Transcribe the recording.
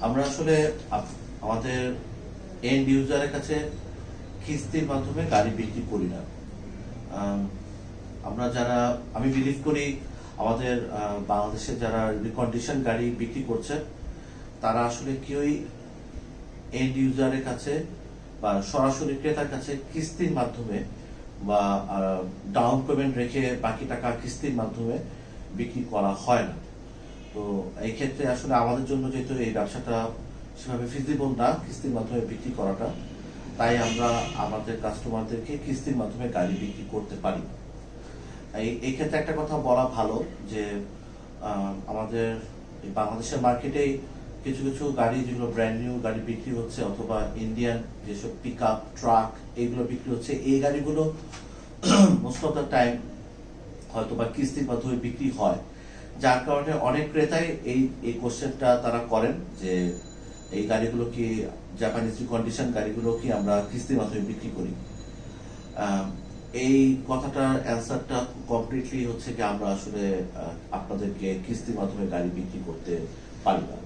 আমরা আসলে আমাদের এন্ড ইউজারের কাছে কিস্তির মাধ্যমে গাড়ি বিক্রি করি না। আমরা যারা আমি বিলিভ করি আমাদের বাংলাদেশে যারা রিকন্ডিশন গাড়ি বিক্রি করছে তারা আসলে কেউই এন্ড ইউজারের কাছে বা সরাসরি ক্রেতার কাছে কিস্তির মাধ্যমে বা ডাউন পেমেন্ট রেখে বাকি টাকা কিস্তির মাধ্যমে বিক্রি করা হয় না। তো এই ক্ষেত্রে আসলে আমাদের জন্য যেহেতু এই ব্যবসাটা সেভাবে ফিজিবল না কিস্তির মাধ্যমে বিক্রি করাটা, তাই আমরা আমাদের কাস্টমারদেরকে কিস্তির মাধ্যমে গাড়ি বিক্রি করতে পারি। এই ক্ষেত্রে একটা কথা বলা ভালো যে আমাদের বাংলাদেশের মার্কেটে কিছু কিছু গাড়ি যেগুলো ব্র্যান্ড নিউ গাড়ি বিক্রি হচ্ছে অথবা ইন্ডিয়ান যেসব পিক আপ ট্রাক এইগুলো বিক্রি হচ্ছে, এই গাড়িগুলো মোস্ট অফ দ্য টাইম হয়তো বা কিস্তির মাধ্যমে বিক্রি হয়, যার কারণে অনেক ক্রেতাই এই কোশ্চেনটা তারা করেন যে এই গাড়িগুলো কি জাপানিজ রিকন্ডিশন গাড়িগুলো কি আমরা কিস্তির মাধ্যমে বিক্রি করি। এই কথাটার অ্যান্সারটা কমপ্লিটলি হচ্ছে কি আমরা আসলে আপনাদেরকে কিস্তির মাধ্যমে গাড়ি বিক্রি করতে পারি না।